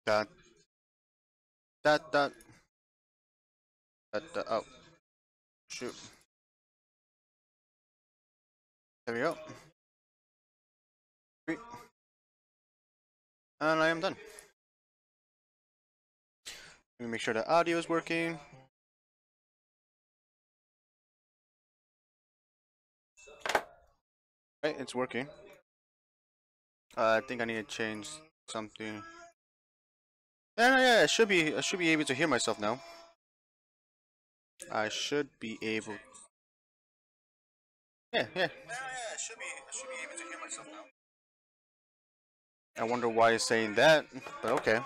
Dot dot dot dot. Oh shoot! There we go. Great. And I am done. Let me make sure the audio is working. Right, it's working. I think I need to change something. Yeah, yeah, I should be. I should be able to hear myself now. I should be able. Yeah, yeah. I should be. I should be able to hear myself now. I wonder why it's saying that, but okay.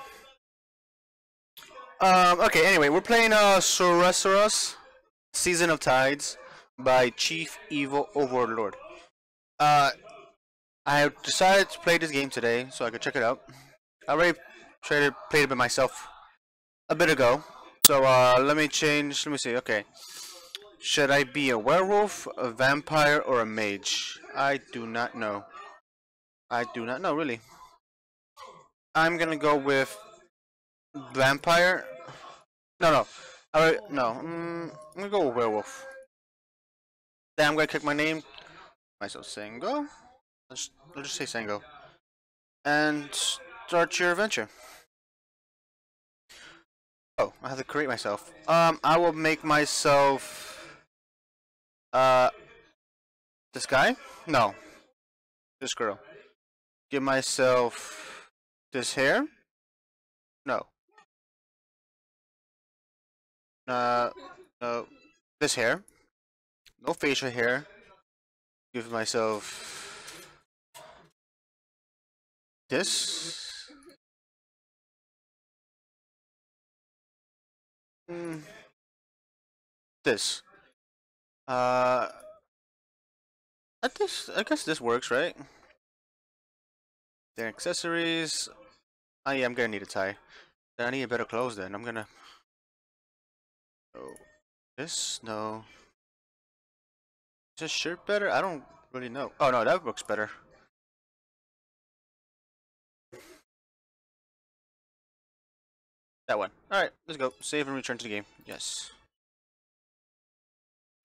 Okay. Anyway, we're playing Susurrus Season of Tides by Chief Evil Overlord. Uh, I decided to play this game today so I could check it out. I already played it by myself a bit ago. So let me change. Let me see. Okay, should I be a werewolf, a vampire, or a mage? I do not know. I do not know really. I'm gonna go with vampire. No, no. No. I'm gonna go with werewolf. Then I'm gonna click my name. Myself Sango. Let's just say Sango. And start your adventure. Oh, I have to create myself. I will make myself. Uh, this guy? No, this girl. Give myself this hair? No. Uh, no. This hair. No facial hair. Give myself this. Mm, this. Uh, I guess this works, right? Their accessories. Oh yeah, I'm gonna need a tie. Then I need a better clothes. Then I'm gonna. Oh, this no. Is this shirt better? I don't really know. Oh no, that looks better. That one. Alright, let's go. Save and return to the game. Yes.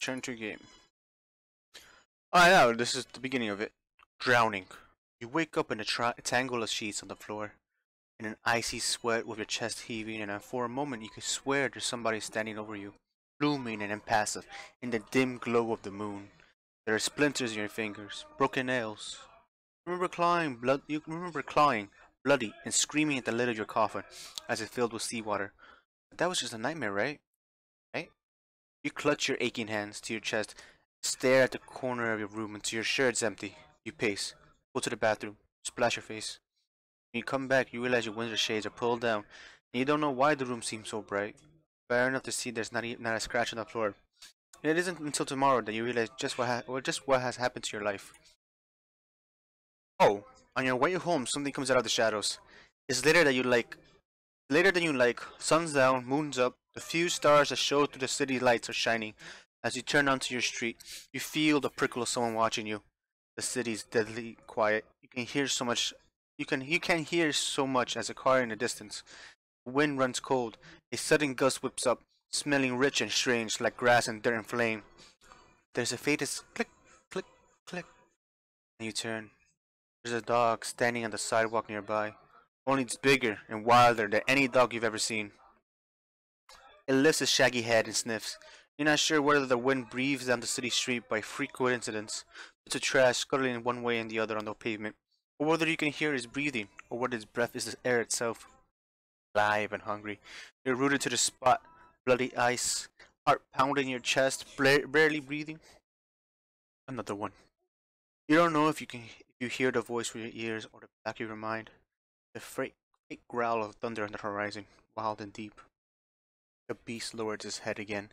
Return to game. Oh, I know, this is the beginning of it. Drowning. You wake up in a tangle of sheets on the floor, in an icy sweat with your chest heaving, and for a moment you could swear there's somebody standing over you, blooming and impassive, in the dim glow of the moon. There are splinters in your fingers, broken nails. You remember clawing, bloody, and screaming at the lid of your coffin as it filled with seawater. But that was just a nightmare, right? Right? You clutch your aching hands to your chest, stare at the corner of your room until your shirt's empty. You pace, go to the bathroom, splash your face. When you come back, you realize your window shades are pulled down, and you don't know why the room seems so bright. Fair enough to see there's not a scratch on the floor. And it isn't until tomorrow that you realize just what has happened to your life. Oh, on your way home, something comes out of the shadows. It's later that you like. Later than you like. Sun's down, moon's up. The few stars that show through the city lights are shining. As you turn onto your street, you feel the prickle of someone watching you. The city's deadly quiet. You can hear so much. You can hear so much as a car in the distance. The wind runs cold. A sudden gust whips up, smelling rich and strange, like grass and dirt and flame. There's a faintest click, click, click, and you turn. There's a dog standing on the sidewalk nearby. Only it's bigger and wilder than any dog you've ever seen. It lifts its shaggy head and sniffs. You're not sure whether the wind breathes down the city street by freak coincidence, bits of trash scuttling in one way and the other on the pavement, or whether you can hear his breathing, or whether his breath is the air itself. Alive and hungry, you're rooted to the spot, bloody ice, heart pounding in your chest, barely breathing. Another one. You don't know if you hear the voice with your ears or the back of your mind. The fake growl of thunder on the horizon, wild and deep. The beast lowers his head again,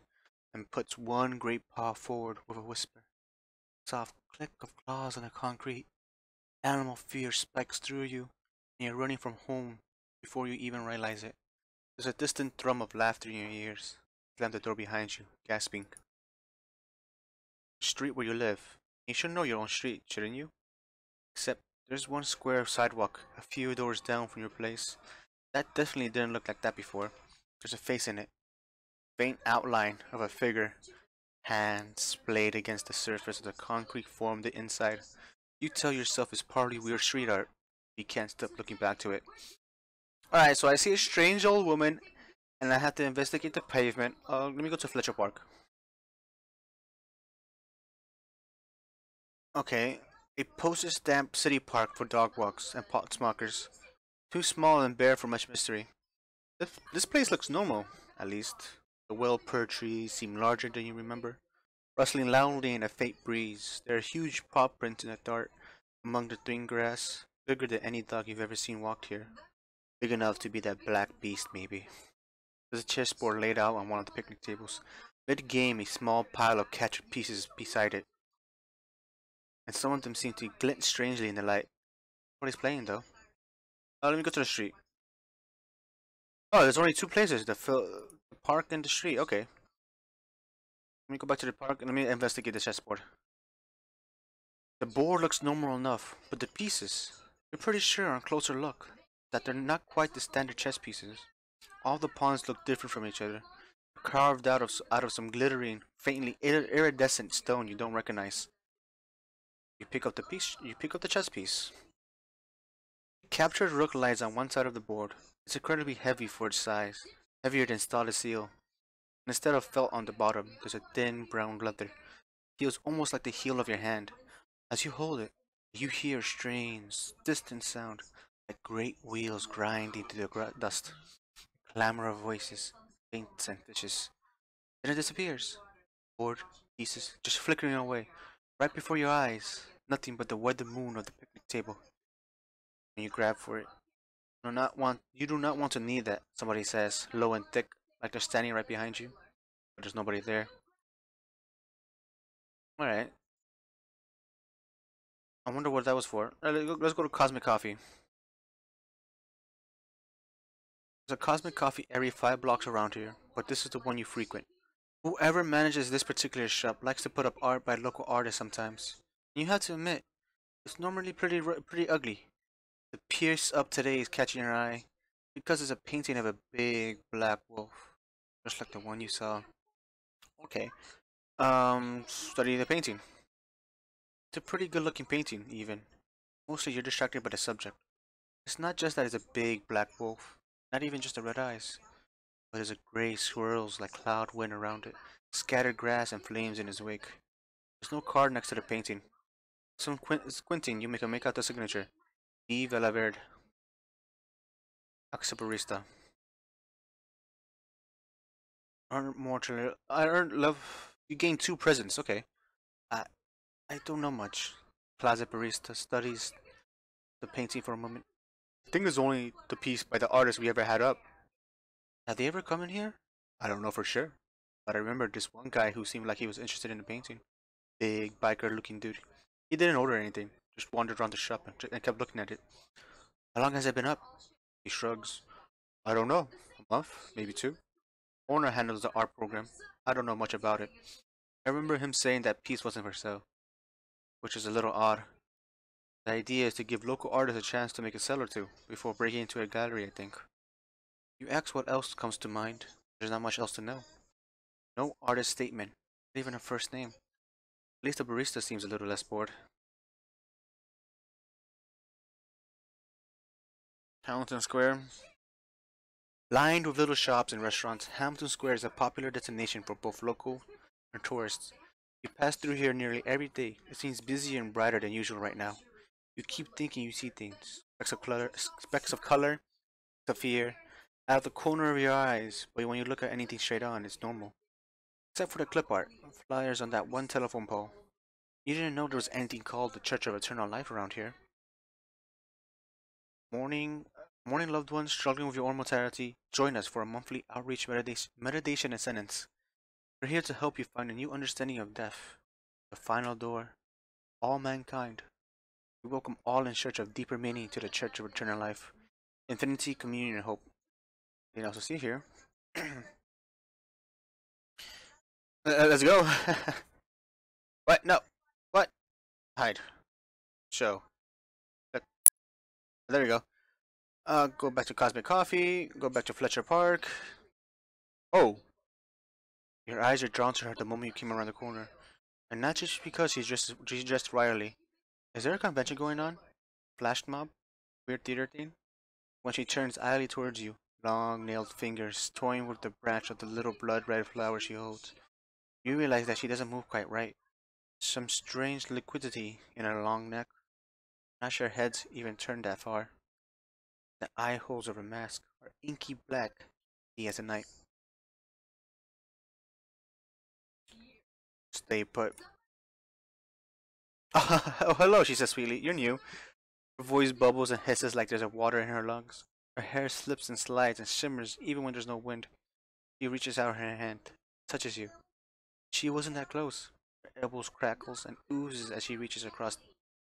and puts one great paw forward with a whisper. Soft click of claws on the concrete. Animal fear spikes through you, and you're running from home before you even realize it. There's a distant thrum of laughter in your ears. Slam the door behind you, gasping. The street where you live. You should know your own street, shouldn't you? Except there's one square of sidewalk, a few doors down from your place. That definitely didn't look like that before. There's a face in it. Faint outline of a figure. Hands splayed against the surface of the concrete formed the inside. You tell yourself it's partly weird street art. You can't stop looking back to it. Alright, so I see a strange old woman and I have to investigate the pavement. Let me go to Fletcher Park. Okay, a postage stamp city park for dog walks and pot smokers. Too small and bare for much mystery. This place looks normal, at least. The well-purred trees seem larger than you remember, rustling loudly in a faint breeze. There are huge paw prints in the dirt among the thin grass, bigger than any dog you've ever seen walked here. Big enough to be that black beast, maybe. There's a chessboard laid out on one of the picnic tables. Mid-game, a small pile of catch pieces beside it, and some of them seem to glint strangely in the light. What he's playing, though? Let me go to the street. Oh, there's only two places: the park and the street. Okay, let me go back to the park and let me investigate the chessboard. The board looks normal enough, but the pieces, you're pretty sure on closer look that they're not quite the standard chess pieces. All the pawns look different from each other, carved out of some glittering, faintly iridescent stone you don't recognize. You pick up the piece. You pick up the chess piece. Captured rook lies on one side of the board. It's incredibly heavy for its size, heavier than stainless steel. And instead of felt on the bottom, there's a thin brown leather. It feels almost like the heel of your hand. As you hold it, you hear a strange, distant sound, like great wheels grinding through the dust. Clamor of voices, faint and vicious. Then it disappears. Board, pieces, just flickering away. Right before your eyes, nothing but the weathered moon of the picnic table. And you grab for it. You do not want to need that, somebody says, low and thick, like they're standing right behind you. But there's nobody there. Alright. I wonder what that was for. Let's go to Cosmic Coffee. There's a Cosmic Coffee every 5 blocks around here, but this is the one you frequent. Whoever manages this particular shop likes to put up art by local artists sometimes. And you have to admit, it's normally pretty ugly. The piece up today is catching your eye because it's a painting of a big black wolf, just like the one you saw. Okay. Study the painting. It's a pretty good looking painting, even. Mostly you're distracted by the subject. It's not just that it's a big black wolf, not even just the red eyes, but there's a gray swirls like cloud wind around it, scattered grass and flames in his wake. There's no card next to the painting. Some squinting, you can make out the signature. Vive la Verde. Barista. Earn mortal. I earned love. You gain 2 presents. Okay. I I don't know much. Plaza Barista studies the painting for a moment. I think it's only the piece by the artist we ever had up. Have they ever come in here? I don't know for sure, but I remember this one guy who seemed like he was interested in the painting. Big biker looking dude. He didn't order anything, just wandered around the shop and kept looking at it. How long has it been up? He shrugs. I don't know. A month? Maybe 2? Owner handles the art program. I don't know much about it. I remember him saying that piece wasn't for sale, which is a little odd. The idea is to give local artists a chance to make a sale or two before breaking into a gallery, I think. You ask what else comes to mind. There's not much else to know. No artist statement, not even a first name. At least the barista seems a little less bored. Hamilton Square. Lined with little shops and restaurants, Hamilton Square is a popular destination for both local and tourists. You pass through here nearly every day. It seems busier and brighter than usual right now. You keep thinking you see things. Specks of color, of fear, out of the corner of your eyes, but when you look at anything straight on, it's normal. Except for the clip art, flyers on that one telephone pole. You didn't know there was anything called the Church of Eternal Life around here. Morning, morning loved ones struggling with your own mortality, join us for a monthly outreach meditation and sentence. We're here to help you find a new understanding of death, the final door, all mankind. We welcome all in search of deeper meaning to the Church of Eternal Life, infinity, communion, and hope. You can also see here. Let's go. What? No. What? Hide. Show. There we go. Go back to Cosmic Coffee. Go back to Fletcher Park. Oh, your eyes are drawn to her the moment you came around the corner, and not just because she's dressed royally. Is there a convention going on? Flash mob? Weird theater thing? When she turns idly towards you, long nailed fingers toying with the branch of the little blood red flower she holds, you realize that she doesn't move quite right. Some strange liquidity in her long neck. Not sure her head's even turned that far. The eye holes of her mask are inky black, as a night. Stay put. Oh, hello, she says sweetly. You're new. Her voice bubbles and hisses like there's a water in her lungs. Her hair slips and slides and shimmers even when there's no wind. She reaches out her hand, touches you. She wasn't that close. Her elbows crackles and oozes as she reaches across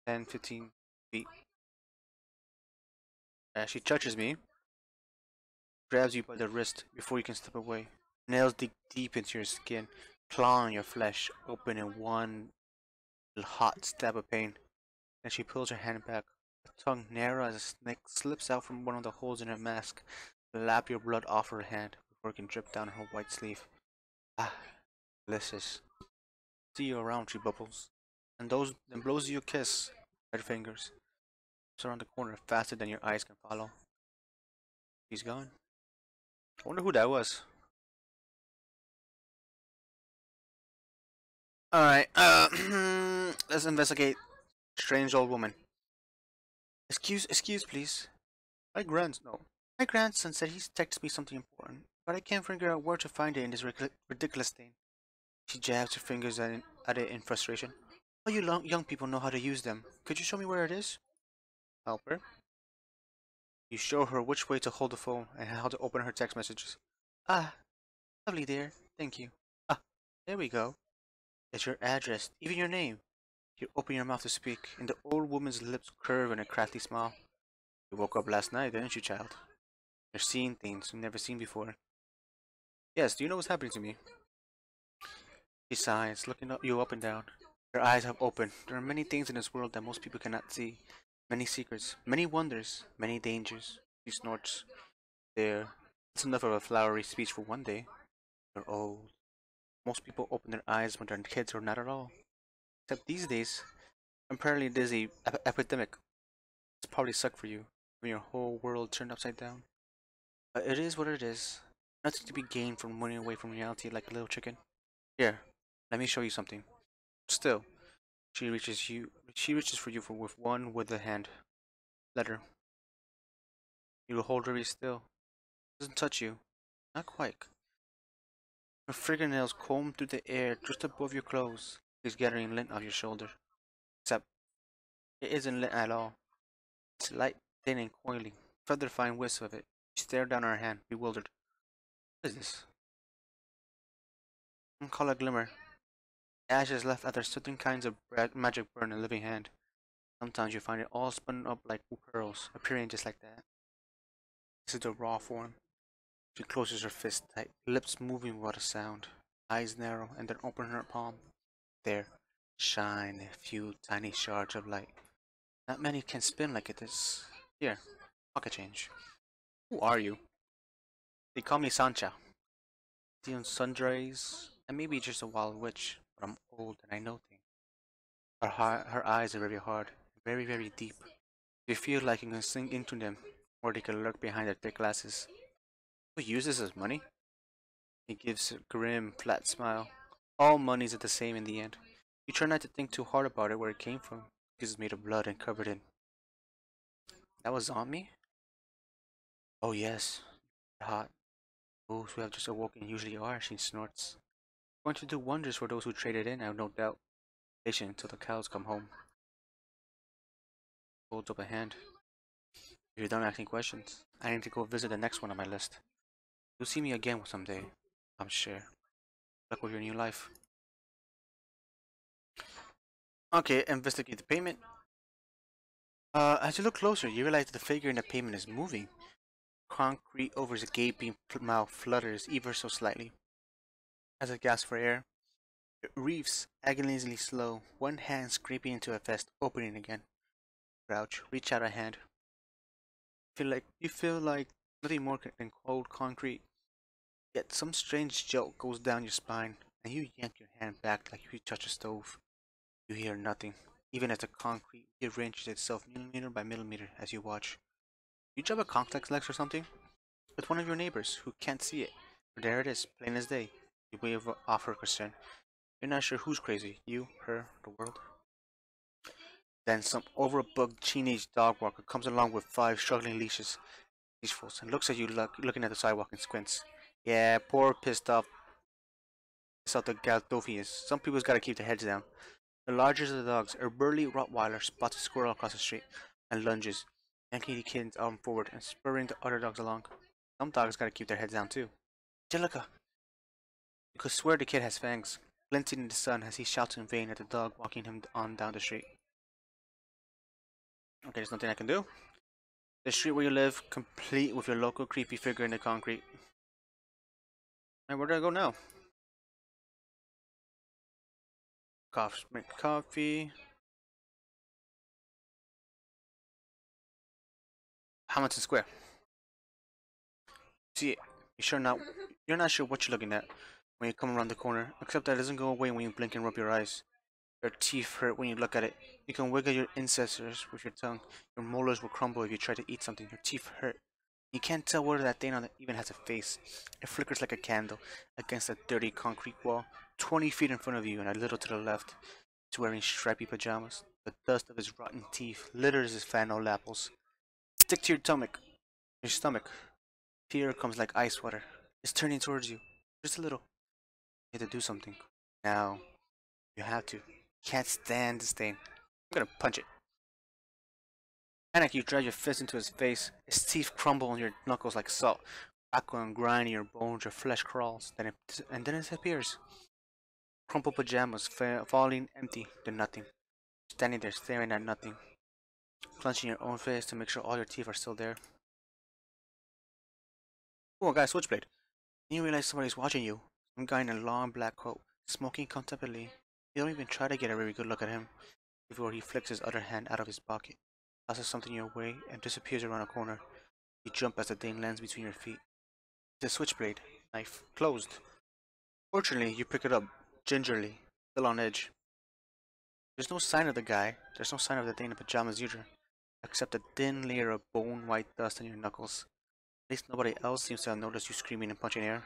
10, 15 feet. As she touches me, grabs you by the wrist before you can step away. Nails dig deep into your skin, clawing your flesh open in one hot stab of pain. Then she pulls her hand back. Her tongue, narrow as a snake, slips out from one of the holes in her mask to lap your blood off her hand before it can drip down her white sleeve. Ah, delicious. See you around, she bubbles. And blows you a kiss. Red fingers. It's around the corner faster than your eyes can follow. He's gone. I wonder who that was. Alright, let's investigate. Strange old woman. Excuse, please. No. My grandson said he's texted me something important, but I can't figure out where to find it in this ridiculous thing. She jabs her fingers at it in frustration. All you young people know how to use them. Could you show me where it is? Help her. You show her which way to hold the phone and how to open her text messages. Ah, lovely dear. Thank you. Ah, there we go. It's your address, even your name. You open your mouth to speak, and the old woman's lips curve in a crafty smile. You woke up last night, didn't you, child? You're seeing things you've never seen before. Yes, do you know what's happening to me? She sighs, looking you up and down. Her eyes have opened. There are many things in this world that most people cannot see. Many secrets, many wonders, many dangers. She snorts. There. That's enough of a flowery speech for one day. You're old. Most people open their eyes when they're kids or not at all. Except these days, apparently there's a epidemic. It's probably sucked for you when your whole world turned upside down. But it is what it is. Nothing to be gained from running away from reality like a little chicken. Here, let me show you something. Still, she reaches for you with one withered hand. Let her. You hold her very still. Doesn't touch you. Not quite. Her fingernails comb through the air just above your clothes. She's gathering lint off your shoulder. Except, it isn't lint at all. It's light, thin, and coily. Feather fine wisp of it. She stared down at her hand, bewildered. What is this? Call a glimmer. Ashes left after certain kinds of magic burn a living hand. Sometimes you find it all spun up like pearls, appearing just like that. This is the raw form. She closes her fist tight, lips moving without a sound, eyes narrow, and then open her palm. There, shine a few tiny shards of light. Not many can spin like it is. Here, pocket change. Who are you? They call me Sancha. Stealing sundries, and maybe just a wild witch, but I'm old and I know things. Her eyes are very hard, very, very deep. You feel like you can sink into them, or they can lurk behind their thick glasses. Who uses this as money? He gives a grim, flat smile. All monies are the same in the end. You try not to think too hard about it where it came from, because it's made of blood and covered in. That was on me? Oh yes. Hot. Those who have just awoken usually are, she snorts. Going to do wonders for those who traded in, I have no doubt. Patient until the cows come home. Holds up a hand. If you're done asking questions, I need to go visit the next one on my list. You'll see me again someday, I'm sure. Luck with your new life. Okay, investigate the payment. As you look closer, you realize that the figure in the payment is moving. Concrete over his gaping mouth flutters ever so slightly. As it gasps for air, it reefs agonizingly slow, one hand scraping into a vest, opening again. Crouch, reach out a hand. You feel like nothing more than cold concrete. Yet some strange jolt goes down your spine, and you yank your hand back like you touch a stove. You hear nothing, even as the concrete rearranges itself millimeter by millimeter as you watch. You drop a contact lens or something? With one of your neighbors who can't see it. But there it is, plain as day. You wave off her concern. You're not sure who's crazy, you, her, the world. Then some overbooked teenage dog walker comes along with five struggling leashes, leashfuls, and looks at you looking at the sidewalk and squints. Yeah, poor pissed off the Galdofi is. Some people's gotta keep their heads down. The larger of the dogs, a burly Rottweiler spots a squirrel across the street and lunges, yanking the kid's arm forward and spurring the other dogs along. Some dogs gotta keep their heads down too. Angelica! You could swear the kid has fangs, glinting in the sun as he shouts in vain at the dog walking him on down the street. Okay, there's nothing I can do. The street where you live, complete with your local creepy figure in the concrete. And where do I go now? Make coffee. Hamilton Square. See, you're not sure what you're looking at when you come around the corner, except that it doesn't go away when you blink and rub your eyes. Your teeth hurt when you look at it. You can wiggle your incisors with your tongue. Your molars will crumble if you try to eat something. Your teeth hurt. You can't tell whether that thing on it even has a face. It flickers like a candle against a dirty concrete wall, 20 feet in front of you and a little to the left. He's wearing stripy pajamas. The dust of his rotten teeth litters his flannel apples. Stick to your stomach. Fear comes like ice water. It's turning towards you. Just a little. You have to do something. Now, you have to. Can't stand the stain. I'm gonna punch it. Panic, you drive your fist into his face. His teeth crumble on your knuckles like salt. Crackle and grind in your bones, your flesh crawls. And then it disappears. Crumpled pajamas falling empty to nothing. Standing there staring at nothing. Clenching your own face to make sure all your teeth are still there. Oh, I got a switchblade. Then you realize somebody's watching you. Some guy in a long black coat, smoking contemplatively. You don't even try to get a very good look at him before he flicks his other hand out of his pocket, tosses something your way, and disappears around a corner. You jump as the thing lands between your feet. The switchblade, knife, closed. Fortunately, you pick it up, gingerly, still on edge. There's no sign of the guy, there's no sign of the thing in pajamas either, except a thin layer of bone white dust on your knuckles. At least nobody else seems to have noticed you screaming and punching air.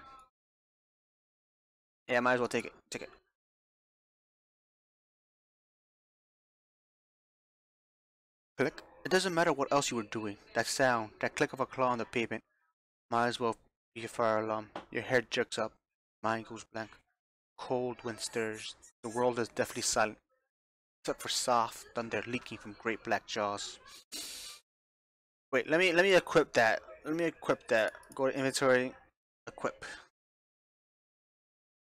Yeah, might as well take it. Take it. Click. It doesn't matter what else you were doing. That sound, that click of a claw on the pavement, might as well be a fire alarm. Your head jerks up. Mind goes blank. Cold wind stirs. The world is deathly silent, except for soft thunder leaking from great black jaws. Wait, let me equip that. Let me equip that. Go to inventory. Equip.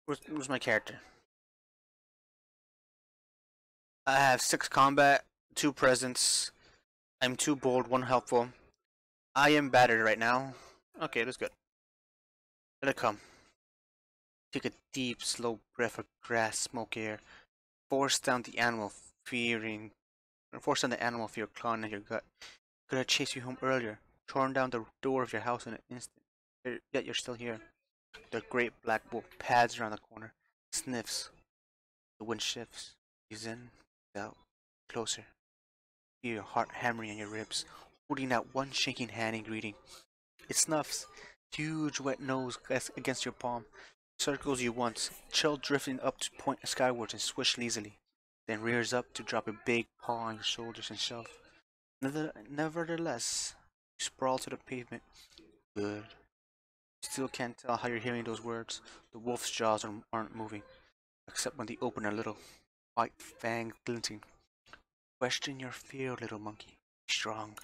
Where's my character? I have 6 combat, 2 presence. I'm 2 bold, 1 helpful. I am battered right now. Okay, that's good. Let it come. Take a deep, slow breath of grass, smoke air. Force down the animal force down the animal fear clawing at your gut. Could have chased you home earlier, torn down the door of your house in an instant. Yet you're still here. The great black wolf pads around the corner, sniffs. The wind shifts. He's in, he's out, closer. Feel your heart hammering on your ribs, holding out one shaking hand in greeting. It snuffs, huge wet nose against your palm, circles you once, chill drifting up to point skywards and swish easily, then rears up to drop a big paw on your shoulders and shove. Nevertheless, you sprawl to the pavement. Good. You still can't tell how you're hearing those words. The wolf's jaws aren't moving, except when they open a little, white fang glinting. Question your fear, little monkey. Be strong.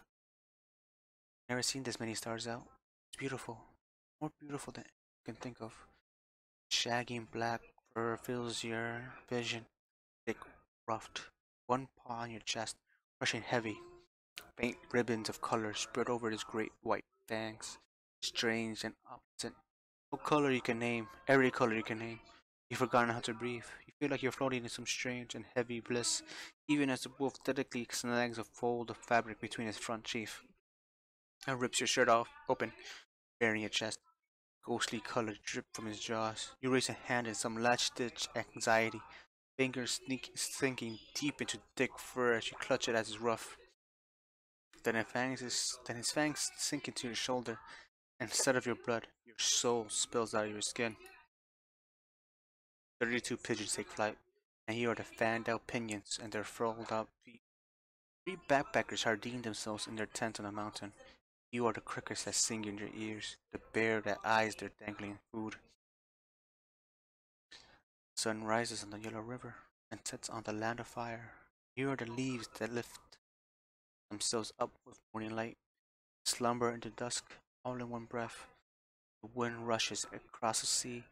Never seen this many stars out. It's beautiful. More beautiful than you can think of. Shaggy and black fur fills your vision. Thick, ruffed. One paw on your chest, brushing heavy. Faint ribbons of color spread over his great white fangs. Strange and opposite. No color you can name. Every color you can name. You've forgotten how to breathe. You feel like you're floating in some strange and heavy bliss, even as the wolf delicately snags a fold of fabric between his front teeth. and rips your shirt off open, baring your chest. Ghostly color drip from his jaws. You raise a hand in some last-ditch anxiety, fingers sinking deep into thick fur as you clutch it at his ruff. Then his fangs sink into your shoulder, and instead of your blood, your soul spills out of your skin. 32 pigeons take flight, and you are the fanned-out pinions and their furled-out feet. 3 backpackers harden themselves in their tent on a mountain. You are the crickets that sing in your ears, the bear that eyes their dangling food. Sun rises on the yellow river and sets on the land of fire. You are the leaves that lift themselves up with morning light, slumber into dusk, all in one breath. The wind rushes across the sea,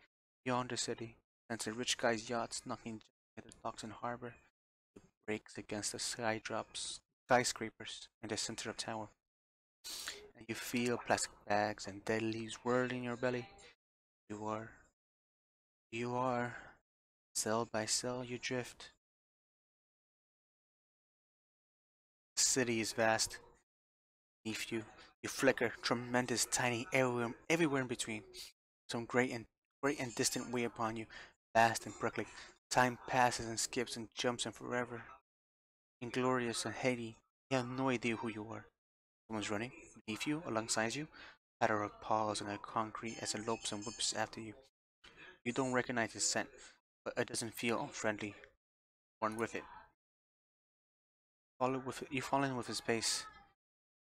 beyond the city, sends a rich guy's yachts knocking at the docks and harbor. It breaks against the skyscrapers in the center of town, and you feel plastic bags and dead leaves whirling in your belly. You are, you are, cell by cell you drift. The city is vast. Beneath you, you flicker, tremendous, tiny, everywhere in between. Some great and distant way upon you, vast and prickly. Time passes and skips and jumps and forever. Inglorious and heady, you have no idea who you are. Someone's running beneath you, alongside you. Patter of paws on the concrete as it lopes and whips after you. You don't recognize his scent, but it doesn't feel unfriendly. Run with it. You fall in with his pace.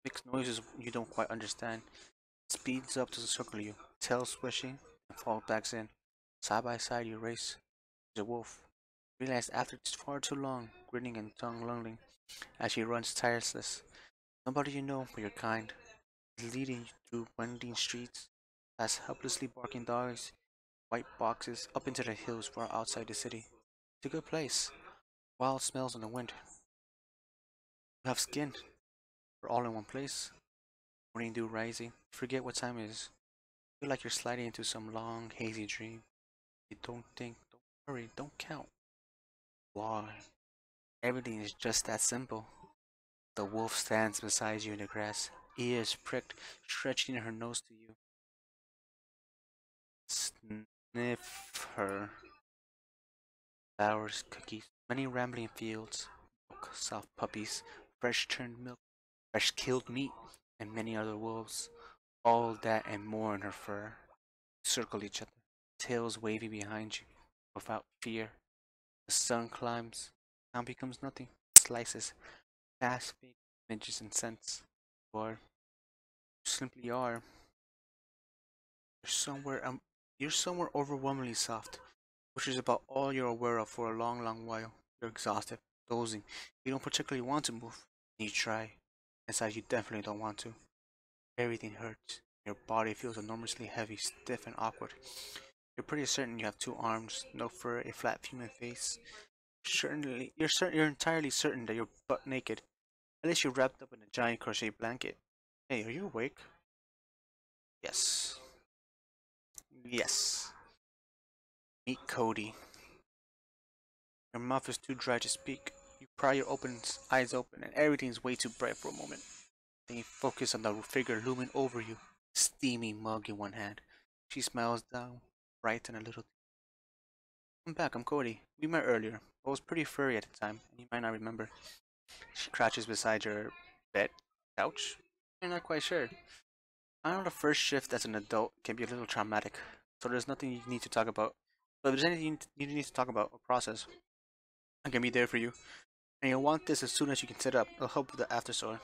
Makes noises you don't quite understand. Speeds up to circle you, tail swishing, and falls back in. Side by side you race. He's a wolf. Realize after it's far too long, grinning and tongue-lunging, as he runs tireless. Nobody you know but your kind is leading you through winding streets, past helplessly barking dogs, white boxes, up into the hills far outside the city. It's a good place. Wild smells on the wind. You have skin. We're all in one place. Morning dew rising. Forget what time it is. Feel like you're sliding into some long, hazy dream. You don't think, don't worry, don't count. Why? Everything is just that simple. The wolf stands beside you in the grass, ears pricked, stretching her nose to you. Sniff her. Flowers, cookies, many rambling fields, milk, soft puppies, fresh churned milk, fresh killed meat, and many other wolves. All that and more in her fur. Circle each other, tails wavy behind you, without fear. The sun climbs, now becomes nothing. Slices, fast fake images and scents. Or you simply are. You're somewhere you're somewhere overwhelmingly soft, which is about all you're aware of for a long, long while. You're exhausted, dozing. You don't particularly want to move. You try. Inside you definitely don't want to. Everything hurts. Your body feels enormously heavy, stiff and awkward. You're pretty certain you have 2 arms, no fur, a flat human face. You're entirely certain that you're butt naked. At least you're wrapped up in a giant crochet blanket. Hey, are you awake? Yes. Yes. Meet Cody. Your mouth is too dry to speak. You pry your eyes open, and everything's way too bright for a moment. Then you focus on the figure looming over you, steaming mug in one hand. She smiles down, bright and a little. I'm back, I'm Cody. We met earlier. I was pretty furry at the time, and you might not remember. She crouches beside your bed, couch. You're not quite sure. I know the first shift as an adult can be a little traumatic, so there's nothing you need to talk about. But if there's anything you need to talk about or process, I can be there for you. And you'll want this as soon as you can sit up. It'll help with the aftersore.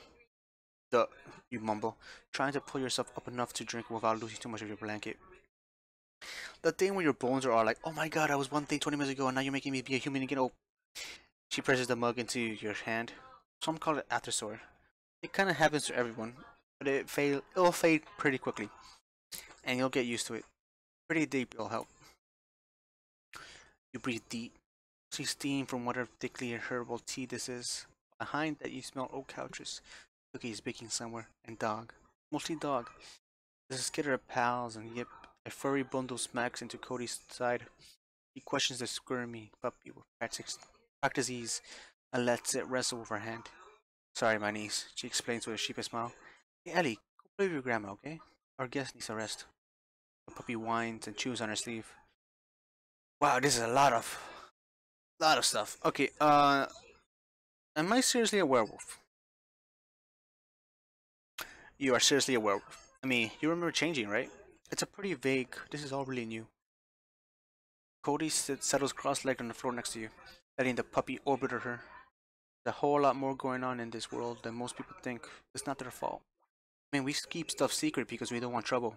Duh, you mumble, trying to pull yourself up enough to drink without losing too much of your blanket. The thing where your bones are all like, oh my god, I was one thing 20 minutes ago and now you're making me be a human again. Oh. She presses the mug into your hand. Some call it aftersore. It kinda happens to everyone, but it'll fade pretty quickly. And you'll get used to it. Pretty deep it'll help. You breathe deep. See steam from whatever thickly herbal tea this is. Behind that you smell oak couches, cookies baking somewhere, and dog. Mostly dog. There's a skitter of pals and yip. A furry bundle smacks into Cody's side. He questions the squirmy puppy with practice ease and lets it wrestle with her hand. Sorry, my niece, she explains with a sheepish smile. Hey Ellie, go Leave your grandma, okay? Our guest needs a rest. The puppy whines and chews on her sleeve. Wow, this is a lot of stuff. Okay, am I seriously a werewolf? You are seriously a werewolf. I mean, you remember changing, right? It's a pretty vague. This is all really new. Cody settles cross-legged on the floor next to you, letting the puppy orbit her. There's a whole lot more going on in this world than most people think. It's not their fault. I mean, we keep stuff secret because we don't want trouble.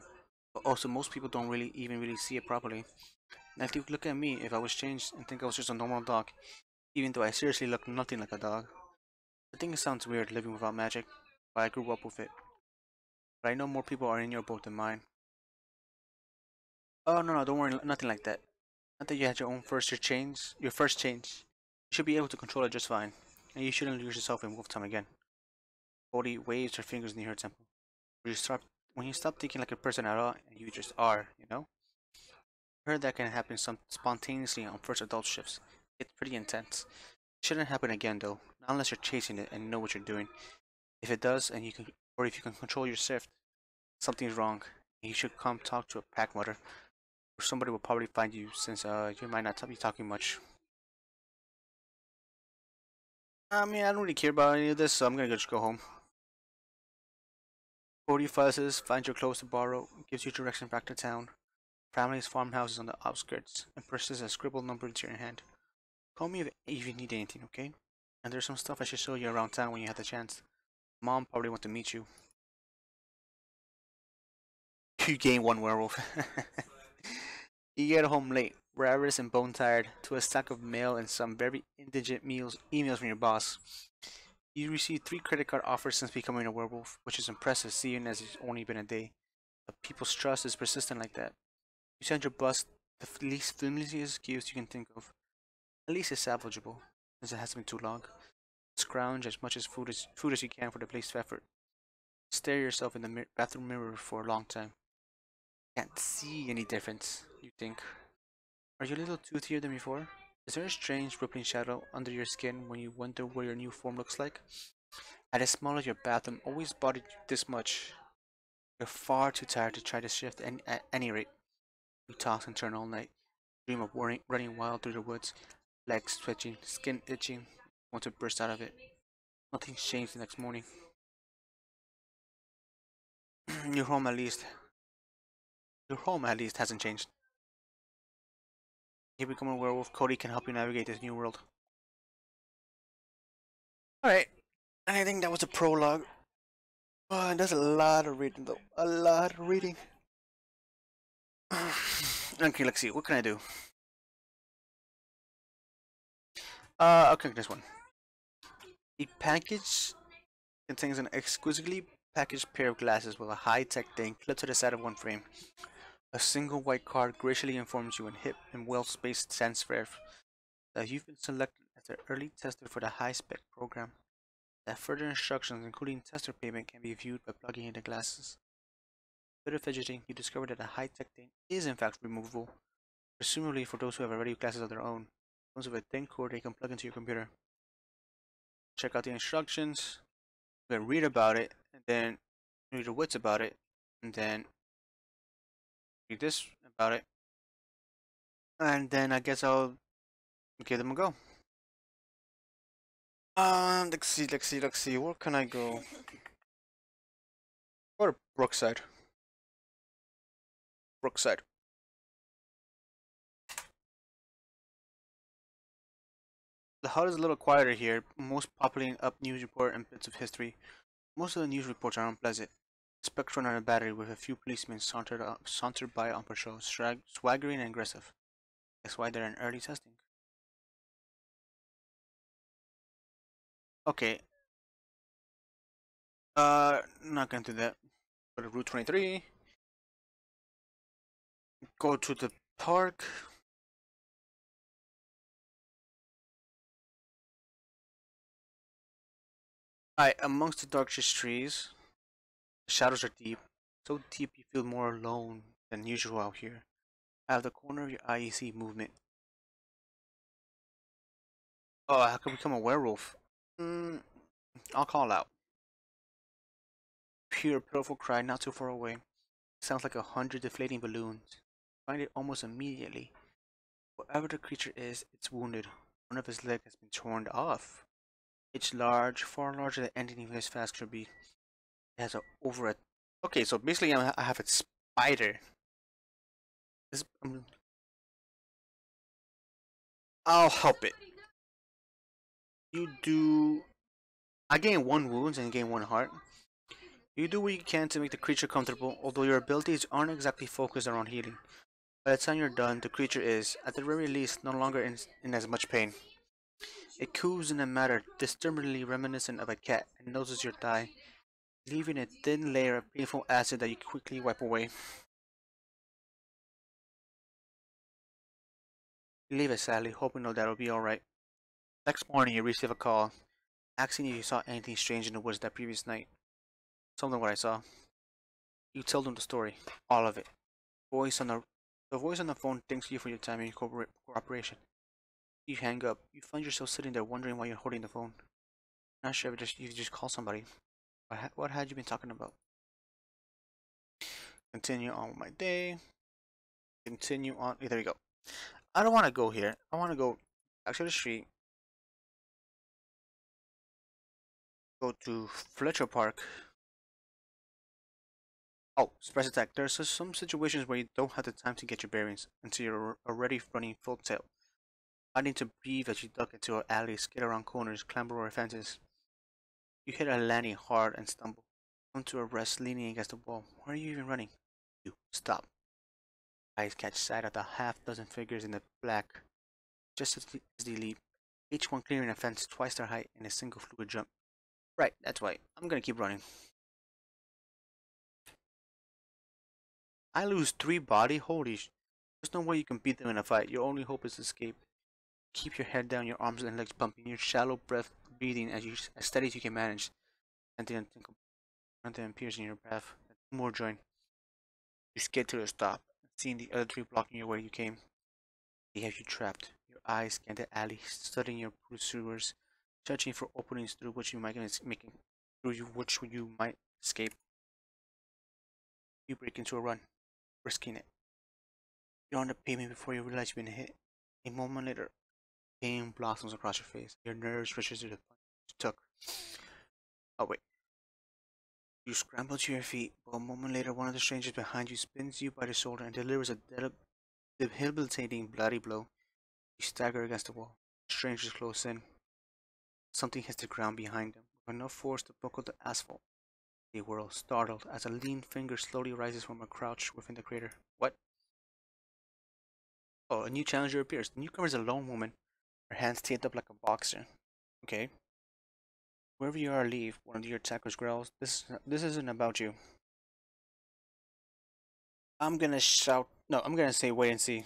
But also, most people don't really see it properly. And if you look at me, if I was changed and think I was just a normal dog, even though I seriously look nothing like a dog. I think it sounds weird living without magic, but I grew up with it. But I know more people are in your boat than mine. Oh no, don't worry, nothing like that. Not that you had your first change. You should be able to control it just fine, and you shouldn't lose yourself in wolf time again. Bodhi waves her fingers near her temple. When you stop thinking like a person at all, and you just are, you know? I heard that can happen spontaneously on first adult shifts. It's pretty intense. It shouldn't happen again though, not unless you're chasing it and know what you're doing. If it does, or if you can control your shift, something's wrong. You should come talk to a pack mother, or somebody will probably find you since you might not be talking much. I mean, I don't really care about any of this, so I'm gonna just go home. Cody fuzzes, finds your clothes to borrow, gives you direction back to town. Family's farmhouse is on the outskirts, and presses a scribbled number into your hand. Call me if you need anything, okay? And there's some stuff I should show you around town when you have the chance. Mom probably wants to meet you. You gain one werewolf. You get home late, ravenous and bone-tired, to a stack of mail and some very indigent emails from your boss. You receive 3 credit card offers since becoming a werewolf, which is impressive seeing as it's only been a day. But people's trust is persistent like that. You send your boss the least flimsiest gifts you can think of. At least it's salvageable, since it hasn't been too long. Scrounge as much food as you can for the place effort. Stare yourself in the bathroom mirror for a long time. Can't see any difference, you think. Are you a little toothier than before? Is there a strange rippling shadow under your skin when you wonder what your new form looks like? At the smell of your bathroom always bothered you this much. You're far too tired to try to shift at any rate. You toss and turn all night. Dream of running wild through the woods, legs twitching, skin itching, want to burst out of it. Nothing's changed the next morning. Your home at least. Your home at least hasn't changed. You become a werewolf, Cody can help you navigate this new world. Alright, and I think that was a prologue. That's a lot of reading though. A lot of reading. Okay, let's see. What can I do? I'll click this one. The package contains an exquisitely packaged pair of glasses with a high-tech thing clipped to the side of one frame. A single white card graciously informs you in hip and well-spaced sans serif that you've been selected as an early tester for the high-spec program. That further instructions, including tester payment, can be viewed by plugging in the glasses. Bit of fidgeting, you discover that the high-tech thing is in fact removable, presumably for those who have already glasses of their own. It comes with a thin cord they can plug into your computer. Check out the instructions, you can read about it, and then read the wits about it, and then read this about it, and then I guess I'll give them a go. Let's see, where can I go? Go to Brookside. Brookside. The hut is a little quieter here, most populating up news report and bits of history. Most of the news reports are unpleasant. Spectron on a battery with a few policemen sauntered by on patrol, swaggering and aggressive. That's why they're in early testing. Okay. Not gonna do that. Go to Route 23. Go to the park. Alright, amongst the darkest trees, the shadows are deep. So deep you feel more alone than usual out here. Out of the corner of your eye you see movement. Oh, I could become a werewolf. I'll call out. hear a pitiful cry not too far away. It sounds like 100 deflating balloons. Find it almost immediately. Whatever the creature is, it's wounded. One of his legs has been torn off. It's large, far larger than anything this fast could be. It has over a. Okay, so basically I have a spider. This, I'll help it. You do. I gain 1 wounds and gain 1 heart. You do what you can to make the creature comfortable, although your abilities aren't exactly focused around healing. By the time you're done, the creature is, at the very least, no longer in as much pain. It coos in a manner disturbingly reminiscent of a cat and noses your thigh, leaving a thin layer of painful acid that you quickly wipe away. You leave it sadly, hoping that it'll be alright. Next morning, you receive a call, asking if you saw anything strange in the woods that previous night. Tell them what I saw. You tell them the story, all of it. Voice on the voice on the phone thanks you for your time and your cooperation. You hang up. You find yourself sitting there wondering why you're holding the phone. Not sure if you just call somebody. What had you been talking about? Continue on with my day. Continue on. There you go. I don't want to go here. I want to go back to the street. Go to Fletcher Park. Oh, surprise attack. There's some situations where you don't have the time to get your bearings until you're already running full tilt. Finding to breathe as you duck into an alley, skid around corners, clamber over fences. You hit a landing hard and stumble. Come to a rest leaning against the wall. Why are you even running? You stop. Eyes catch sight of the half-dozen figures in the black just as they leap, each one clearing a fence twice their height in a single fluid jump. Right, that's why. I'm gonna keep running. I lose 3 body? Holy there's no way you can beat them in a fight. Your only hope is to escape. Keep your head down, your arms and legs pumping, your shallow breath breathing as steady as you can manage. And then appears in your path. More join. You skid to a stop, seeing the other 3 blocking your way you came. They have you trapped. Your eyes scan the alley, studying your pursuers, searching for openings through which you might escape. You break into a run, risking it. You're on the pavement before you realize you've been hit. A moment later, pain blossoms across your face. Your nerves register the punch you took. Oh wait. You scramble to your feet, but a moment later one of the strangers behind you spins you by the shoulder and delivers a debilitating bloody blow. You stagger against the wall. Strangers close in. Something hits the ground behind them, with enough force to buckle the asphalt. They whirl, startled, as a lean finger slowly rises from a crouch within the crater. What? Oh, a new challenger appears. The newcomer is a lone woman, her hands taped up like a boxer. Okay. Wherever you are, leave, one of your attackers growls. This isn't about you. I'm gonna shout. No, I'm gonna say wait and see.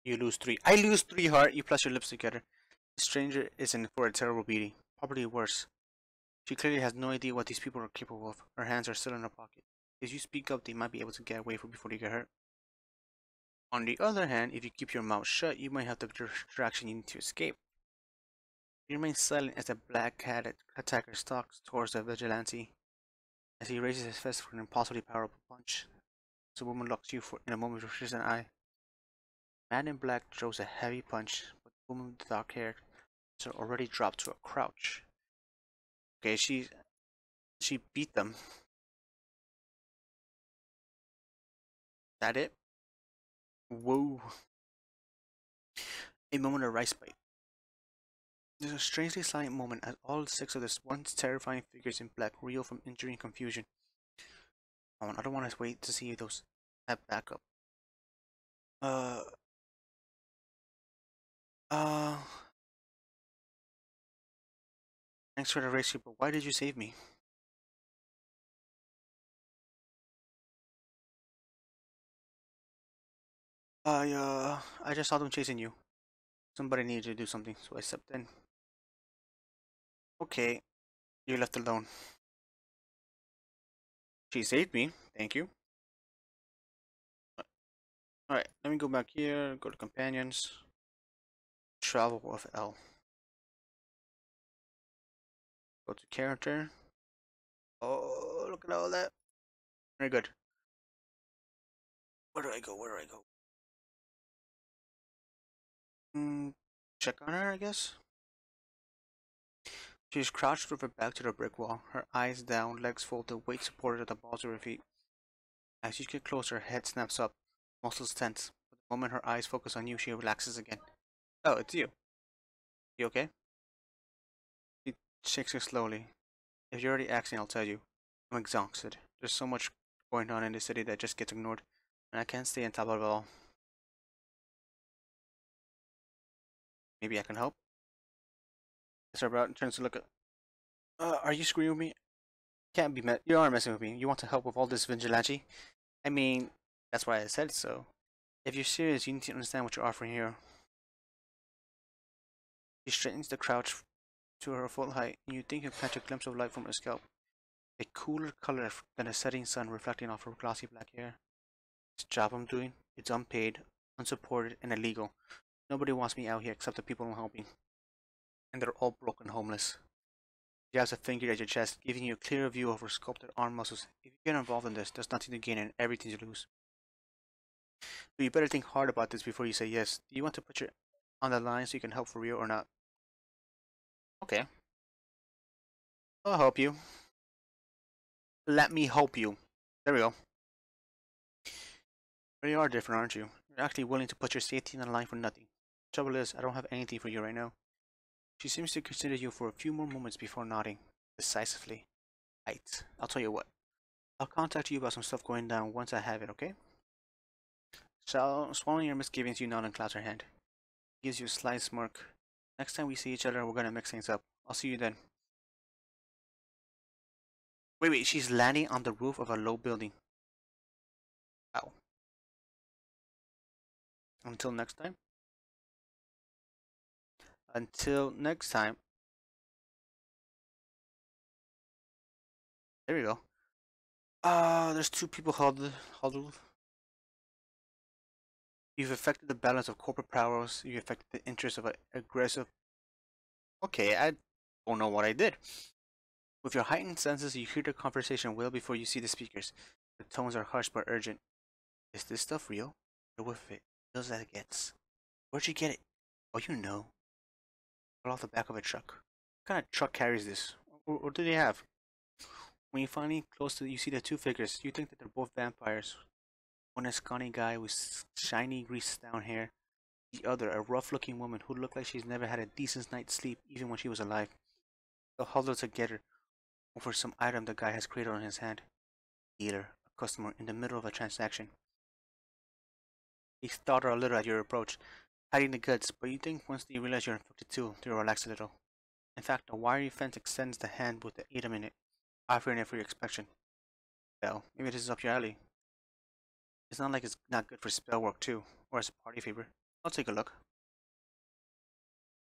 You lose 3. I lose 3 heart. You plus your lips together. The stranger is in for a terrible beating. Probably worse. She clearly has no idea what these people are capable of. Her hands are still in her pocket. If you speak up, they might be able to get away before you get hurt. On the other hand, if you keep your mouth shut, you might have the distraction you need to escape. You remain silent as the black-hatted attacker stalks towards the vigilante. As he raises his fist for an impossibly powerful punch, the woman locks you in a moment with an eye. The man in black throws a heavy punch, but the woman with the dark hair has already dropped to a crouch. Okay, she beat them. That it? Whoa. A moment of respite. There's a strangely silent moment as all 6 of the once terrifying figures in black reel from injury and confusion. Oh, I don't want to wait to see those have backup. Uh, uh, thanks for the rescue, but why did you save me? I just saw them chasing you. Somebody needed to do something, so I stepped in. Okay, you're left alone. She saved me, thank you. Alright, let me go back here, go to companions. Travel with L. Go to character. Oh, look at all that. Very good. Where do I go? Where do I go? Check on her, I guess. She's crouched with her back to the brick wall, her eyes down, legs folded, weight supported at the balls of her feet. As you get closer, her head snaps up, muscles tense. But the moment her eyes focus on you, she relaxes again. Oh, it's you. You okay? She shakes her slowly. If you're already asking, I'll tell you. I'm exhausted. There's so much going on in the city that just gets ignored, and I can't stay on top of it all. Maybe I can help? Mr. Brown turns to look at. Are you screwing with me? Can't be met. You are messing with me. You want to help with all this vigilante? I mean, that's why I said so. If you're serious, you need to understand what you're offering here. She straightens the crouch to her full height, and you think you catch a glimpse of light from her scalp. A cooler color than the setting sun reflecting off her glossy black hair. This job I'm doing, it's unpaid, unsupported, and illegal. Nobody wants me out here except the people I'm helping. And they're all broken homeless. She has a finger at your chest, giving you a clearer view of her sculpted arm muscles. If you get involved in this, there's nothing to gain and everything to lose. So you better think hard about this before you say yes. Do you want to put your on the line so you can help for real or not? Okay. I'll help you. Let me help you. There we go. But you are different, aren't you? You're actually willing to put your safety on the line for nothing. Trouble is, I don't have anything for you right now. She seems to consider you for a few more moments before nodding, decisively. Right. I'll tell you what. I'll contact you about some stuff going down once I have it, okay? So, swallowing your misgivings, you nod and clasp her hand. Gives you a slight smirk. Next time we see each other, we're gonna mix things up. I'll see you then. Wait, she's landing on the roof of a low building. Ow. Until next time. Until next time. There we go. There's two people huddled. You've affected the balance of corporate powers. You've affected the interests of an aggressive. Okay, I don't know what I did. With your heightened senses, you hear the conversation well before you see the speakers. The tones are harsh but urgent. Is this stuff real? You're with it. Feels that it gets. Where'd you get it? Oh, you know. Fell off the back of a truck. What kind of truck carries this? What do they have? When you finally close to, you see the two figures. You think that they're both vampires. One a scrawny guy with shiny greased down hair. The other a rough-looking woman who looked like she's never had a decent night's sleep even when she was alive. They'll huddle together over some item the guy has cradled in his hand. Dealer, a customer in the middle of a transaction. They stutter a little at your approach, hiding the goods, but you think once they realize you're infected too, they'll relax a little. In fact, a wiry fence extends the hand with the item in it, offering it for your inspection. Well, maybe this is up your alley. It's not like it's not good for spell work too, or as a party favor. I'll take a look.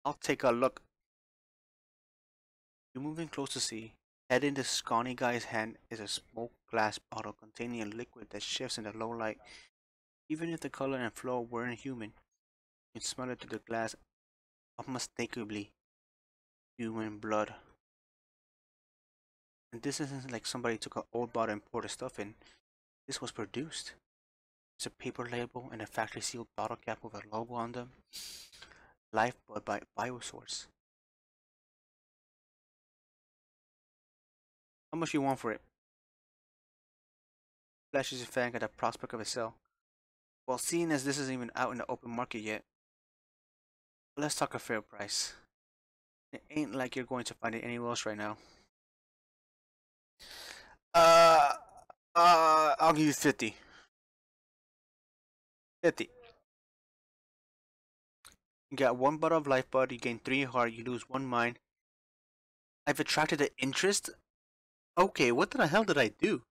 I'll take a look. You're moving close to see. Head in the scrawny guy's hand is a smoked glass bottle containing a liquid that shifts in the low light. Even if the color and flow weren't human, you can smell it through the glass unmistakably. Human blood. And this isn't like somebody took an old bottle and poured the stuff in. This was produced. It's a paper label and a factory sealed bottle cap with a logo on them. Lifeblood by Biosource. How much you want for it? Flashes his fang at the prospect of a sale. Well, seeing as this isn't even out in the open market yet, let's talk a fair price. It ain't like you're going to find it anywhere else right now. Uh, I'll give you 50. 50. You got one bottle of Lifeblood, you gain 3 heart, you lose 1 mind. I've attracted the interest? Okay, what the hell did I do?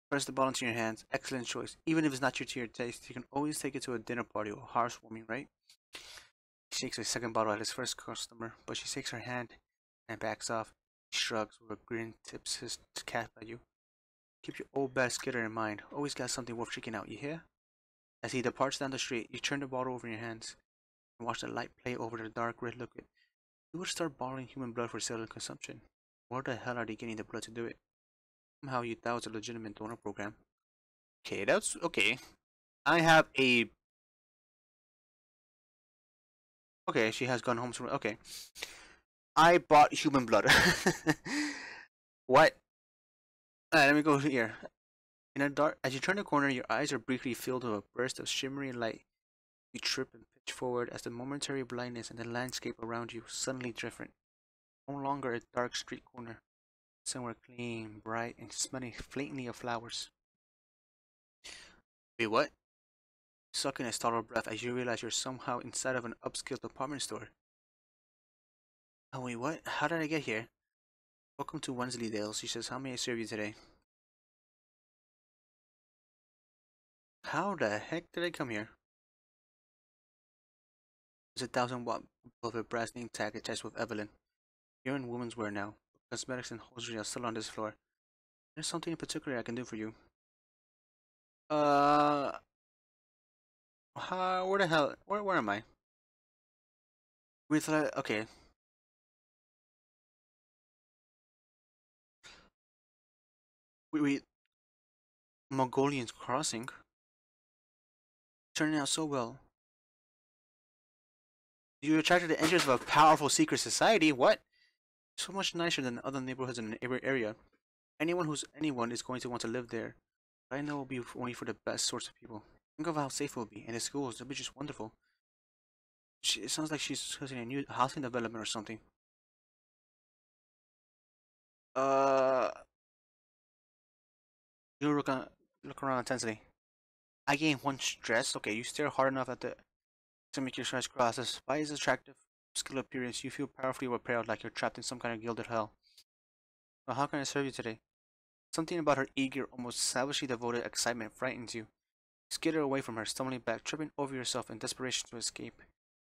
Press the bottle into your hands. Excellent choice. Even if it's not to your taste, you can always take it to a dinner party or housewarming, right? He shakes a second bottle at his first customer, but she shakes her hand and backs off. He shrugs with a grin, tips his cap at you. Keep your old bad skitter in mind. Always got something worth checking out, you hear? As he departs down the street, you turn the bottle over in your hands and watch the light play over the dark red liquid. You would start bottling human blood for sale and consumption. Where the hell are they getting the blood to do it? Somehow you thought it was a legitimate donor program. Okay, that's okay. I have a. Okay, she has gone home to. Okay. I bought human blood. What? Alright, let me go here. In a dark, as you turn the corner, your eyes are briefly filled with a burst of shimmering light. You trip and pitch forward as the momentary blindness and the landscape around you suddenly different. No longer a dark street corner, somewhere clean, bright, and smelling faintly of flowers. Wait, what? Suck in a startled breath as you realize you're somehow inside of an upscale department store. Oh wait, what? How did I get here? Welcome to Wensleydale, she says. How may I serve you today? How the heck did I come here? There's a 1,000-watt bulb with a brass name tag attached with Evelyn. You're in women's wear now. Cosmetics and hosiery are still on this floor. There's something in particular I can do for you. Uh, where the hell? Where am I? With okay. Wait, Mongolians crossing. Turning out so well. You attracted the interest of a powerful secret society. What? So much nicer than other neighborhoods in the area. Anyone is going to want to live there. But I know it will be only for the best sorts of people. Think of how safe it will be, and the schools. They'll be just wonderful. It sounds like she's discussing a new housing development or something. Uh, you look around intensely. I gain one stress. Okay, you stare hard enough at the to make your eyes cross. Despite his attractive, skilled appearance, you feel powerfully repelled, like you're trapped in some kind of gilded hell. Well, how can I serve you today? Something about her eager, almost savagely devoted excitement frightens you. You skitter away from her, stumbling back, tripping over yourself in desperation to escape.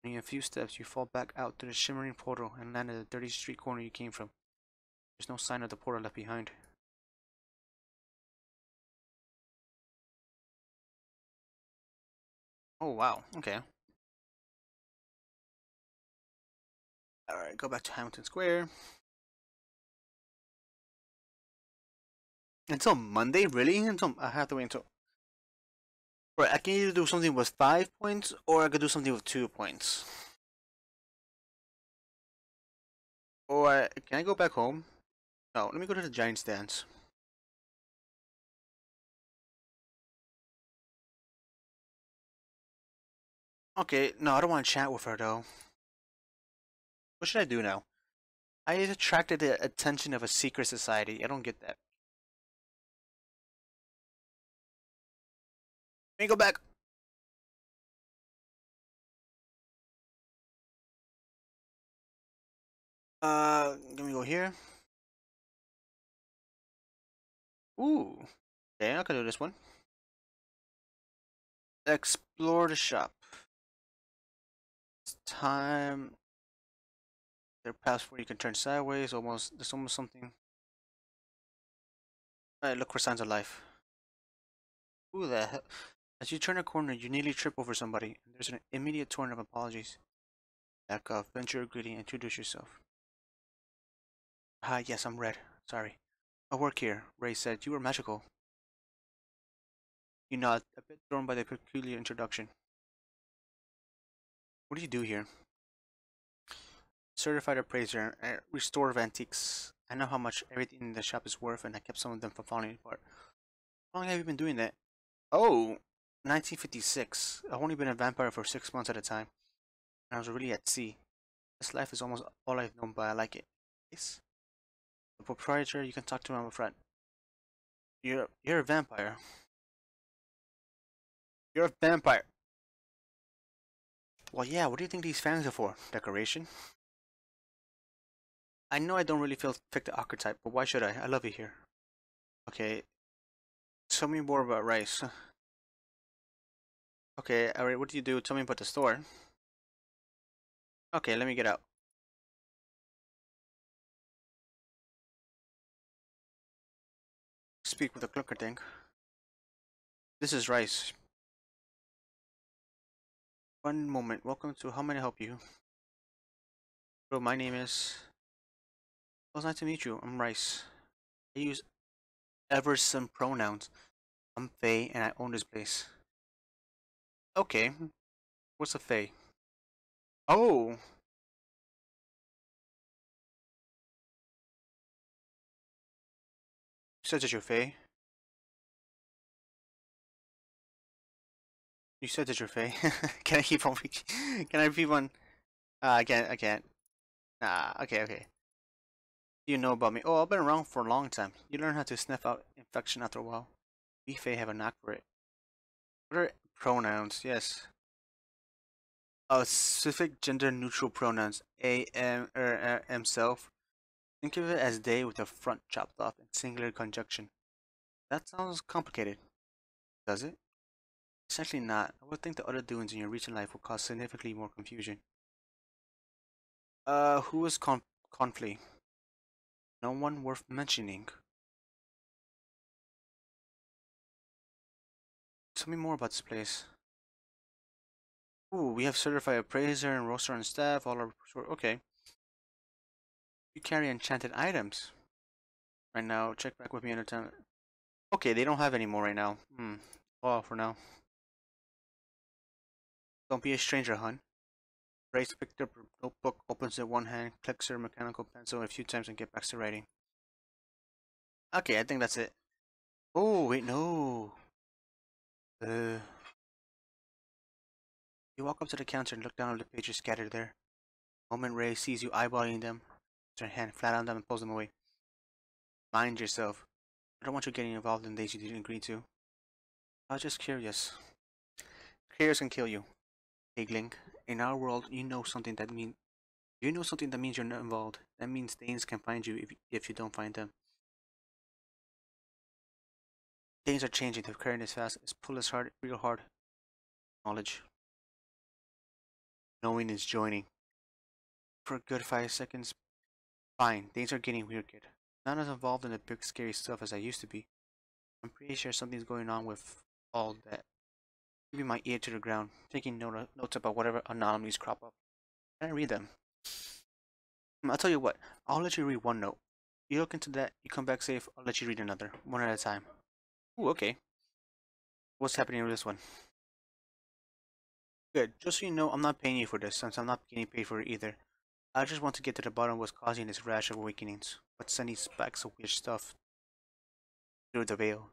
In a few steps, you fall back out to the shimmering portal and land at the dirty street corner you came from. There's no sign of the portal left behind. Oh wow, okay. Alright, go back to Hamilton Square. Until Monday? Really? Until I have to wait until. Right, I can either do something with 5 points or I could do something with 2 points. Or can I go back home? No, let me go to the Giants dance. Okay, no, I don't want to chat with her though. What should I do now? I attracted the attention of a secret society. I don't get that. Let me go back. Let me go here. Ooh. Okay, I can do this one. Explore the shop. It's time. Their passport you can turn sideways. There's almost something. Alright, look for signs of life. Who the hell? As you turn a corner, you nearly trip over somebody, and there's an immediate torrent of apologies. Back off, venture a greeting, introduce yourself. Hi, yes, I'm Red. Sorry. I work here, Ray said. You are magical. You nod, a bit thrown by the peculiar introduction. What do you do here? Certified appraiser, restorer of antiques. I know how much everything in the shop is worth, and I kept some of them from falling apart. How long have you been doing that? Oh, 1956. I've only been a vampire for 6 months at a time, and I was really at sea. This life is almost all I've known, but I like it. Yes. The proprietor, you can talk to him up front. You're a vampire. You're a vampire. Well, yeah. What do you think these fans are for? Decoration? I know I don't really fit the archetype, but why should I? I love it here. Okay. Tell me more about Rice. Okay, alright, what do you do? Tell me about the store. Okay, let me get out. Speak with the clerk, I think. This is Rice. One moment. Welcome to How May I Help You? Bro, my name is... Well, it's nice to meet you. I'm Rice. I use ever some pronouns. I'm Faye and I own this place. Okay, what's a Faye? Oh, you said that you're Faye. You said that you're Faye. Can I keep on? Can I keep on? I can't. I can't. Nah. Okay. Okay. You know about me? Oh, I've been around for a long time. You learn how to sniff out infection after a while. We Faye have a knack for it. What are pronouns? Yes. Specific gender neutral pronouns. A, M, himself. Think of it as they with the front chopped off in singular conjunction. That sounds complicated, does it? It's actually not. I would think the other doings in your recent life will cause significantly more confusion. Who is Confley? No one worth mentioning. Tell me more about this place. Ooh, we have certified appraiser and roaster on staff. All are okay. You carry enchanted items. Right now, check back with me anytime. Okay, they don't have any more right now. Well, for now. Don't be a stranger, hun. Grace picked up her notebook, opens it one hand, clicks her mechanical pencil a few times, and get back to writing. Okay, I think that's it. Oh, wait, no. Uh, you walk up to the counter and look down at the pages scattered there. The moment Ray sees you eyeballing them, puts her hand flat on them and pulls them away. Mind yourself. I don't want you getting involved in things you didn't agree to. I was just curious. Curious can kill you. Pigling. In our world, you know something that means you're not involved. That means things can find you if you don't find them. Things are changing. The current is fast. It's pull us hard, real hard. Knowledge. Knowing is joining. For a good 5 seconds. Fine. Things are getting weird, kid. Not as involved in the big scary stuff as I used to be. I'm pretty sure something's going on with all that. Keeping my ear to the ground, taking notes about whatever anomalies crop up. Can I read them? I'll tell you what. I'll let you read one note. You look into that. You come back safe. I'll let you read another, one at a time. Ooh, okay. What's happening with this one? Good. Just so you know, I'm not paying you for this, since I'm not getting paid for it either. I just want to get to the bottom of what's causing this rash of awakenings. What's sending specks of weird stuff through the veil.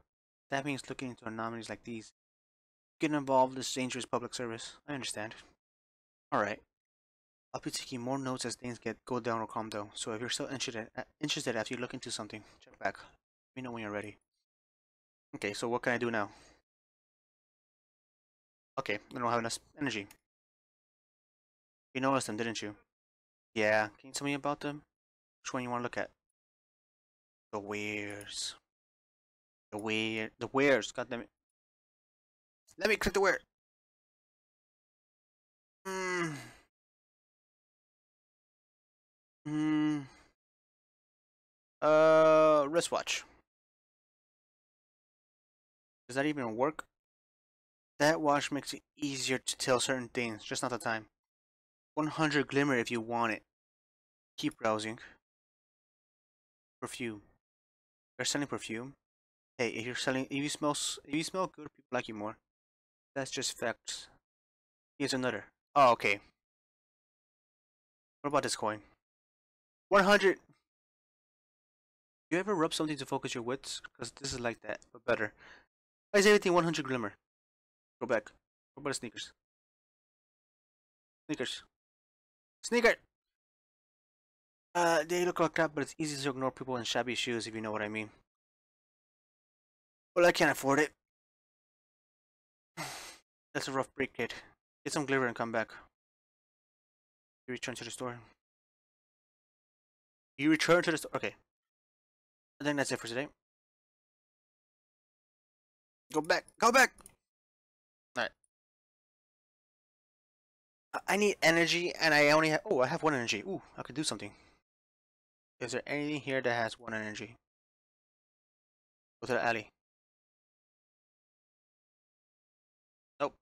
That means looking into anomalies like these. Getting involved is dangerous public service. I understand. Alright. I'll be taking more notes as things go down or calm down. So if you're still interested after you look into something, check back. Let me know when you're ready. Okay, so what can I do now? Okay, I don't have enough energy. You noticed them, didn't you? Yeah. Can you tell me about them? Which one you want to look at? The wares. The wares. God damn it. Let me click the ware. Hmm. Hmm. Wristwatch. Does that even work? That watch makes it easier to tell certain things, just not the time. 100 glimmer if you want it. Keep browsing. Perfume. You're selling perfume? Hey, if you smell good, people like you more. That's just facts. Here's another. Oh, okay. What about this coin? 100! You ever rub something to focus your wits? Because this is like that, but better. Why is everything 100 glimmer? Go back. What about the sneakers? Sneakers. Sneaker! They look like crap, but it's easy to ignore people in shabby shoes if you know what I mean. Well, I can't afford it. That's a rough break, kid. Get some glitter and come back. You return to the store. You return to the store. Okay. I think that's it for today. Go back. Go back! Alright. I need energy, and I only have. Oh, I have one energy. Ooh, I could do something. Is there anything here that has one energy? Go to the alley. Nope.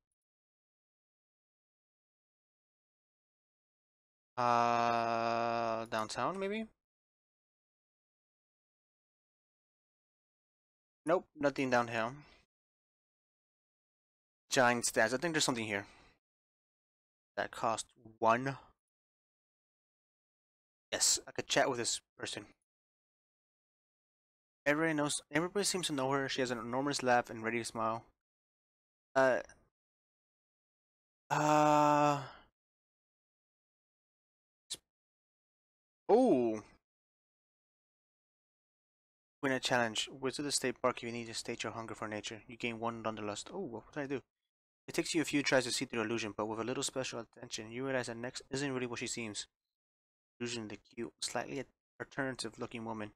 Downtown maybe? Nope, nothing down here. Giant stats. I think there's something here. That cost 1. Yes, I could chat with this person. Everybody seems to know her. She has an enormous laugh and ready to smile. Uh, uh, oh, win a challenge. Visit the state park if you need to state your hunger for nature. You gain 1 Wanderlust. Oh, what did I do? It takes you a few tries to see through the illusion, but with a little special attention, you realize that Nex isn't really what she seems. Illusion, the cute, slightly alternative-looking woman,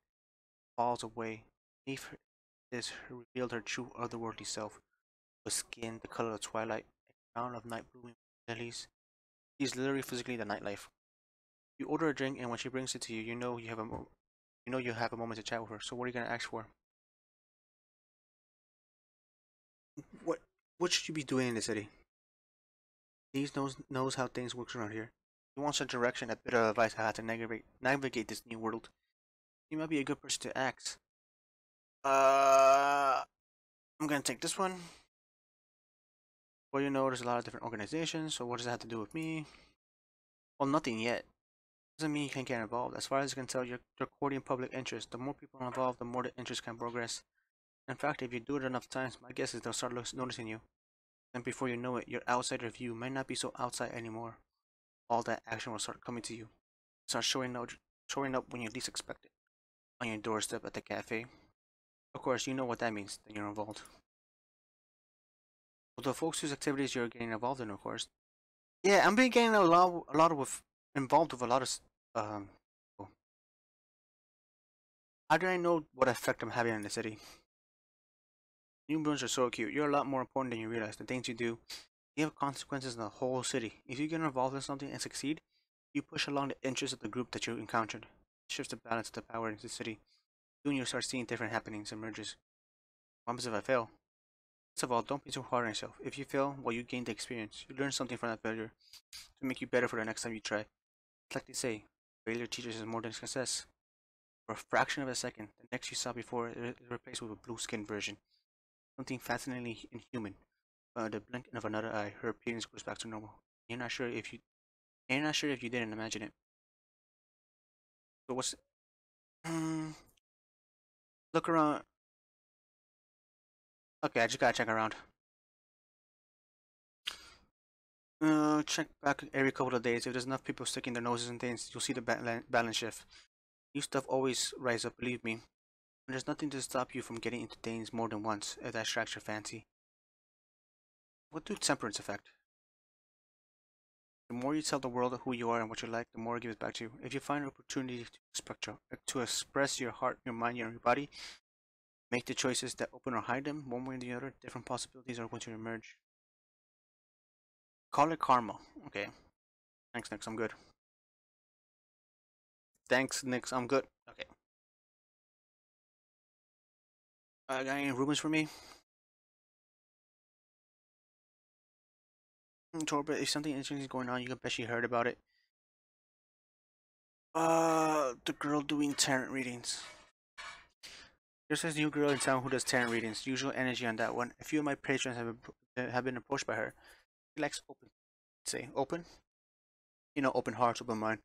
falls away. Beneath her is revealed her true otherworldly self, with skin the color of twilight, a crown of night blooming lilies. She's literally physically the nightlife. You order a drink, and when she brings it to you, you know you have a moment to chat with her. So what are you gonna ask for? What what should you be doing in the city? He knows how things work around here. He wants a direction, a bit of advice on how to navigate this new world. You might be a good person to ask. I'm gonna take this one. Well, you know, there's a lot of different organizations, so what does that have to do with me? Well, nothing yet. Doesn't mean you can't get involved. As far as I can tell, you're courting public interest. The more people involved, the more the interest can progress. In fact, if you do it enough times, my guess is they'll start noticing you. And before you know it, your outsider view might not be so outside anymore. All that action will start coming to you. Start showing up when you least expect it. On your doorstep at the cafe. Of course, you know what that means, then you're involved. Well, the folks whose activities you're getting involved in, of course. Yeah, I'm been getting involved with a lot of people. How do I know what effect I'm having in the city? New Bruins are so cute. You're a lot more important than you realize. The things you do, you have consequences in the whole city. If you get involved in something and succeed, you push along the interests of the group that you encountered. It shifts the balance of the power in the city. Soon you'll start seeing different happenings emerges. What happens if I fail? First of all, don't be too hard on yourself. If you fail, well, you gain the experience. You learn something from that failure to make you better for the next time you try. It's like they say, failure teaches us more than success. For a fraction of a second, the next you saw before is replaced with a blue-skinned version. Something fascinatingly inhuman. The blink of another eye, her appearance goes back to normal. You're not sure if you didn't imagine it. So what's look around. Okay, I just gotta check around. Check back every couple of days. If there's enough people sticking their noses in things, you'll see the balance shift. New stuff always rise up, believe me. And there's nothing to stop you from getting into things more than once, if that strikes your fancy. What do temperance affect? The more you tell the world who you are and what you like, the more it gives back to you. If you find an opportunity to express your heart, your mind, your body, make the choices that open or hide them, one way or the other, different possibilities are going to emerge. Call it karma. Okay. Thanks, Nix. I'm good. Thanks, Nix. I'm good. Okay. Got any rumors for me? Torba, if something interesting is going on, you can bet she heard about it. The girl doing tarot readings. There's this new girl in town who does tarot readings. Usual energy on that one. A few of my patrons have been approached by her. She likes open? You know, open hearts, open mind.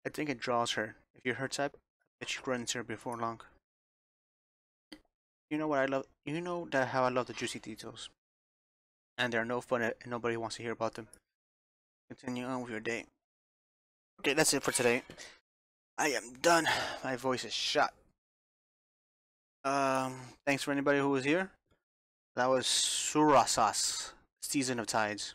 I think it draws her. If you're her type, I bet you run into her before long. You know what I love? You know that how I love the juicy details. And they're no fun and nobody wants to hear about them. Continue on with your day. Okay, that's it for today. I am done. My voice is shot. Thanks for anybody who was here. That was Susurrus Season of Tides.